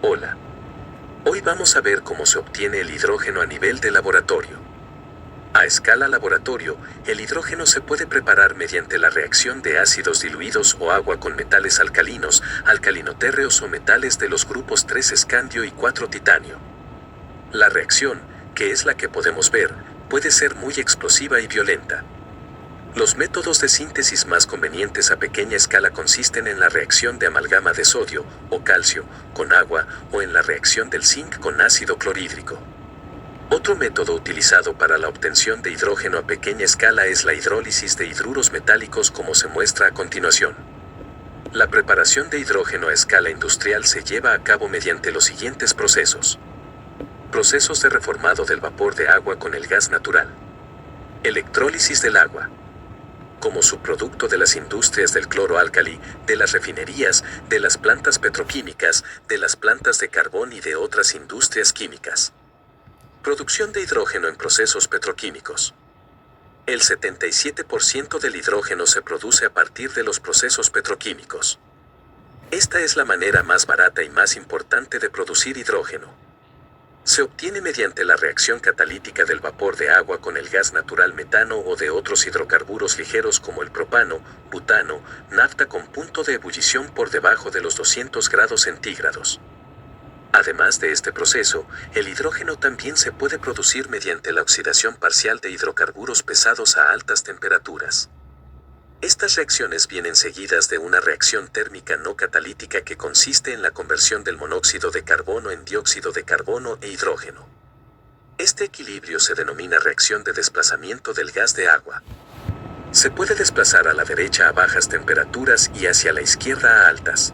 Hola. Hoy vamos a ver cómo se obtiene el hidrógeno a nivel de laboratorio. A escala laboratorio, el hidrógeno se puede preparar mediante la reacción de ácidos diluidos o agua con metales alcalinos, alcalinotérreos o metales de los grupos 3 escandio y 4 titanio. La reacción, que es la que podemos ver, puede ser muy explosiva y violenta. Los métodos de síntesis más convenientes a pequeña escala consisten en la reacción de amalgama de sodio o calcio con agua o en la reacción del zinc con ácido clorhídrico. Otro método utilizado para la obtención de hidrógeno a pequeña escala es la hidrólisis de hidruros metálicos, como se muestra a continuación. La preparación de hidrógeno a escala industrial se lleva a cabo mediante los siguientes procesos. Procesos de reformado del vapor de agua con el gas natural. Electrólisis del agua. Como subproducto de las industrias del cloroalcali, de las refinerías, de las plantas petroquímicas, de las plantas de carbón y de otras industrias químicas. Producción de hidrógeno en procesos petroquímicos. El 77% del hidrógeno se produce a partir de los procesos petroquímicos. Esta es la manera más barata y más importante de producir hidrógeno. Se obtiene mediante la reacción catalítica del vapor de agua con el gas natural metano o de otros hidrocarburos ligeros como el propano, butano, nafta con punto de ebullición por debajo de los 200 grados centígrados. Además de este proceso, el hidrógeno también se puede producir mediante la oxidación parcial de hidrocarburos pesados a altas temperaturas. Estas reacciones vienen seguidas de una reacción térmica no catalítica que consiste en la conversión del monóxido de carbono en dióxido de carbono e hidrógeno. Este equilibrio se denomina reacción de desplazamiento del gas de agua. Se puede desplazar a la derecha a bajas temperaturas y hacia la izquierda a altas.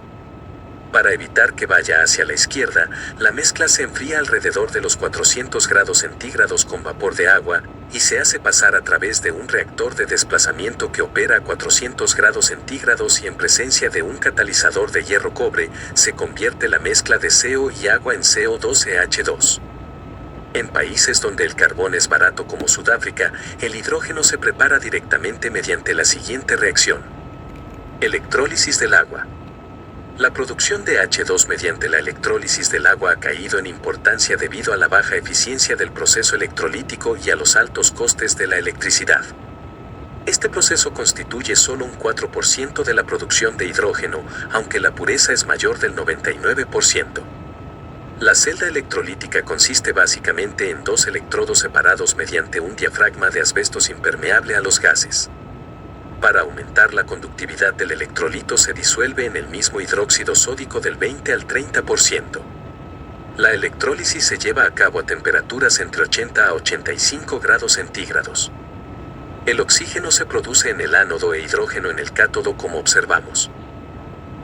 Para evitar que vaya hacia la izquierda, la mezcla se enfría alrededor de los 400 grados centígrados con vapor de agua y se hace pasar a través de un reactor de desplazamiento que opera a 400 grados centígrados y en presencia de un catalizador de hierro-cobre, se convierte la mezcla de CO y agua en CO2CH2. En países donde el carbón es barato como Sudáfrica, el hidrógeno se prepara directamente mediante la siguiente reacción. Electrólisis del agua. La producción de H2 mediante la electrólisis del agua ha caído en importancia debido a la baja eficiencia del proceso electrolítico y a los altos costes de la electricidad. Este proceso constituye solo un 4% de la producción de hidrógeno, aunque la pureza es mayor del 99%. La celda electrolítica consiste básicamente en dos electrodos separados mediante un diafragma de asbestos impermeable a los gases. Para aumentar la conductividad del electrolito se disuelve en el mismo hidróxido sódico del 20 al 30%. La electrólisis se lleva a cabo a temperaturas entre 80 a 85 grados centígrados. El oxígeno se produce en el ánodo e hidrógeno en el cátodo, como observamos.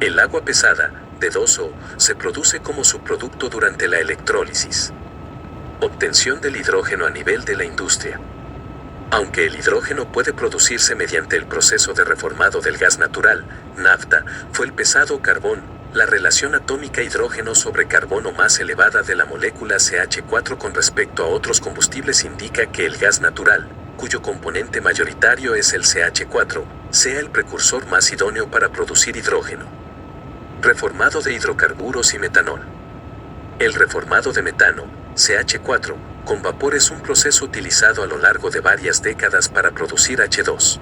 El agua pesada, de 2O, se produce como subproducto durante la electrólisis. Obtención del hidrógeno a nivel de la industria. Aunque el hidrógeno puede producirse mediante el proceso de reformado del gas natural, nafta, fue el pesado carbón, la relación atómica hidrógeno sobre carbono más elevada de la molécula CH4 con respecto a otros combustibles indica que el gas natural, cuyo componente mayoritario es el CH4, sea el precursor más idóneo para producir hidrógeno. Reformado de hidrocarburos y metanol. El reformado de metano, CH4, con vapor es un proceso utilizado a lo largo de varias décadas para producir H2.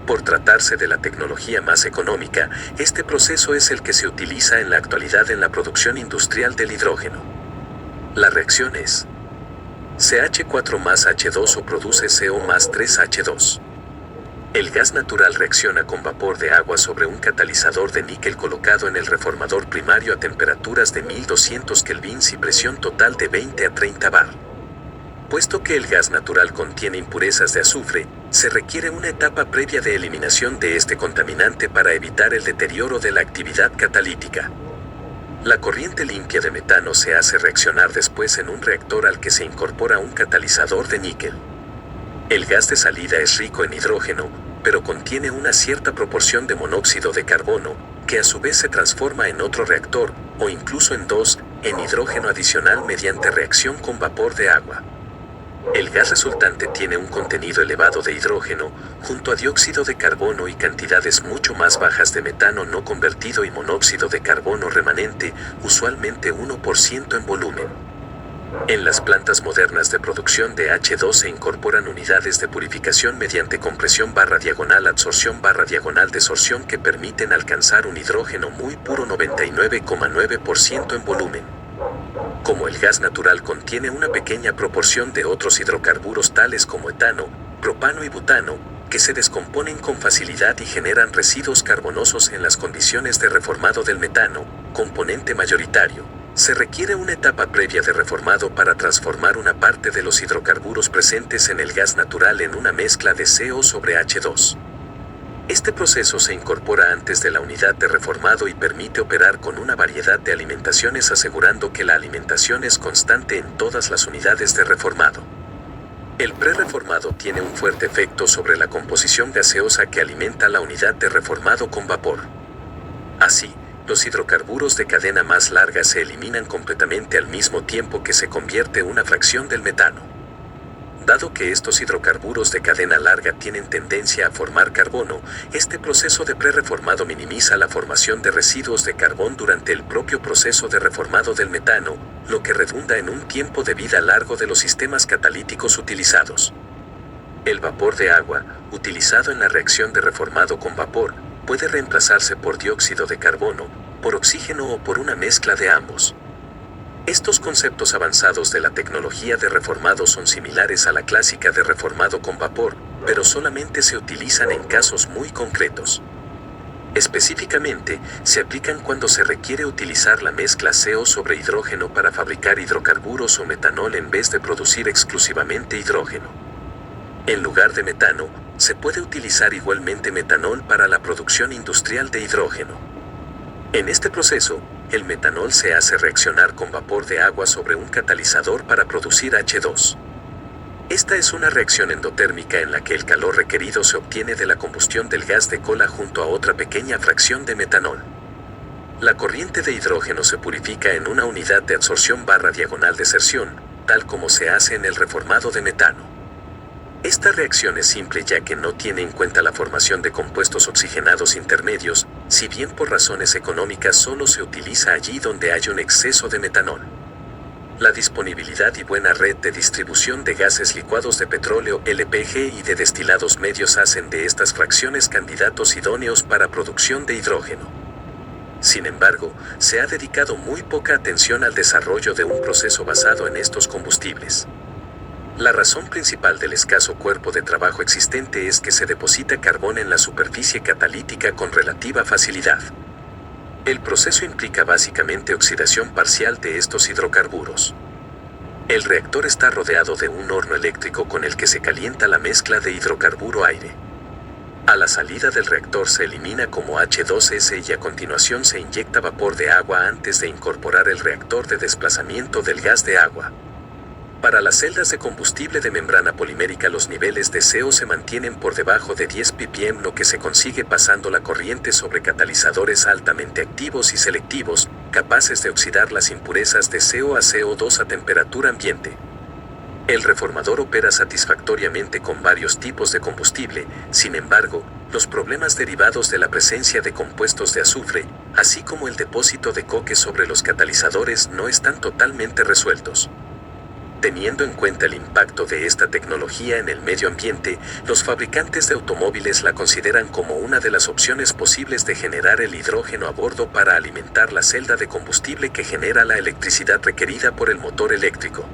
Por tratarse de la tecnología más económica, este proceso es el que se utiliza en la actualidad en la producción industrial del hidrógeno. La reacción es CH4 más H2O produce CO más 3H2. El gas natural reacciona con vapor de agua sobre un catalizador de níquel colocado en el reformador primario a temperaturas de 1200 kelvins y presión total de 20 a 30 bar. Puesto que el gas natural contiene impurezas de azufre, se requiere una etapa previa de eliminación de este contaminante para evitar el deterioro de la actividad catalítica. La corriente limpia de metano se hace reaccionar después en un reactor al que se incorpora un catalizador de níquel. El gas de salida es rico en hidrógeno, pero contiene una cierta proporción de monóxido de carbono, que a su vez se transforma en otro reactor, o incluso en dos, en hidrógeno adicional mediante reacción con vapor de agua. El gas resultante tiene un contenido elevado de hidrógeno, junto a dióxido de carbono y cantidades mucho más bajas de metano no convertido y monóxido de carbono remanente, usualmente 1% en volumen. En las plantas modernas de producción de H2 se incorporan unidades de purificación mediante compresión /diagonal absorción /diagonal desorción que permiten alcanzar un hidrógeno muy puro 99,9% en volumen. Como el gas natural contiene una pequeña proporción de otros hidrocarburos tales como etano, propano y butano, que se descomponen con facilidad y generan residuos carbonosos en las condiciones de reformado del metano, componente mayoritario, se requiere una etapa previa de reformado para transformar una parte de los hidrocarburos presentes en el gas natural en una mezcla de CO sobre H2. Este proceso se incorpora antes de la unidad de reformado y permite operar con una variedad de alimentaciones asegurando que la alimentación es constante en todas las unidades de reformado. El prereformado tiene un fuerte efecto sobre la composición gaseosa que alimenta la unidad de reformado con vapor. Así, los hidrocarburos de cadena más larga se eliminan completamente al mismo tiempo que se convierte una fracción del metano. Dado que estos hidrocarburos de cadena larga tienen tendencia a formar carbono, este proceso de prereformado minimiza la formación de residuos de carbón durante el propio proceso de reformado del metano, lo que redunda en un tiempo de vida largo de los sistemas catalíticos utilizados. El vapor de agua, utilizado en la reacción de reformado con vapor, puede reemplazarse por dióxido de carbono, por oxígeno o por una mezcla de ambos. Estos conceptos avanzados de la tecnología de reformado son similares a la clásica de reformado con vapor, pero solamente se utilizan en casos muy concretos. Específicamente, se aplican cuando se requiere utilizar la mezcla CO sobre hidrógeno para fabricar hidrocarburos o metanol en vez de producir exclusivamente hidrógeno. En lugar de metano, se puede utilizar igualmente metanol para la producción industrial de hidrógeno. En este proceso, el metanol se hace reaccionar con vapor de agua sobre un catalizador para producir H2. Esta es una reacción endotérmica en la que el calor requerido se obtiene de la combustión del gas de cola junto a otra pequeña fracción de metanol. La corriente de hidrógeno se purifica en una unidad de absorción /diagonal deserción, tal como se hace en el reformado de metano. Esta reacción es simple ya que no tiene en cuenta la formación de compuestos oxigenados intermedios, si bien por razones económicas solo se utiliza allí donde hay un exceso de metanol. La disponibilidad y buena red de distribución de gases licuados de petróleo LPG y de destilados medios hacen de estas fracciones candidatos idóneos para producción de hidrógeno. Sin embargo, se ha dedicado muy poca atención al desarrollo de un proceso basado en estos combustibles. La razón principal del escaso cuerpo de trabajo existente es que se deposita carbón en la superficie catalítica con relativa facilidad. El proceso implica básicamente oxidación parcial de estos hidrocarburos. El reactor está rodeado de un horno eléctrico con el que se calienta la mezcla de hidrocarburo-aire. A la salida del reactor se elimina como H2S y a continuación se inyecta vapor de agua antes de incorporar el reactor de desplazamiento del gas de agua. Para las celdas de combustible de membrana polimérica los niveles de CO se mantienen por debajo de 10 ppm, lo que se consigue pasando la corriente sobre catalizadores altamente activos y selectivos, capaces de oxidar las impurezas de CO a CO2 a temperatura ambiente. El reformador opera satisfactoriamente con varios tipos de combustible, sin embargo, los problemas derivados de la presencia de compuestos de azufre, así como el depósito de coque sobre los catalizadores no están totalmente resueltos. Teniendo en cuenta el impacto de esta tecnología en el medio ambiente, los fabricantes de automóviles la consideran como una de las opciones posibles de generar el hidrógeno a bordo para alimentar la celda de combustible que genera la electricidad requerida por el motor eléctrico.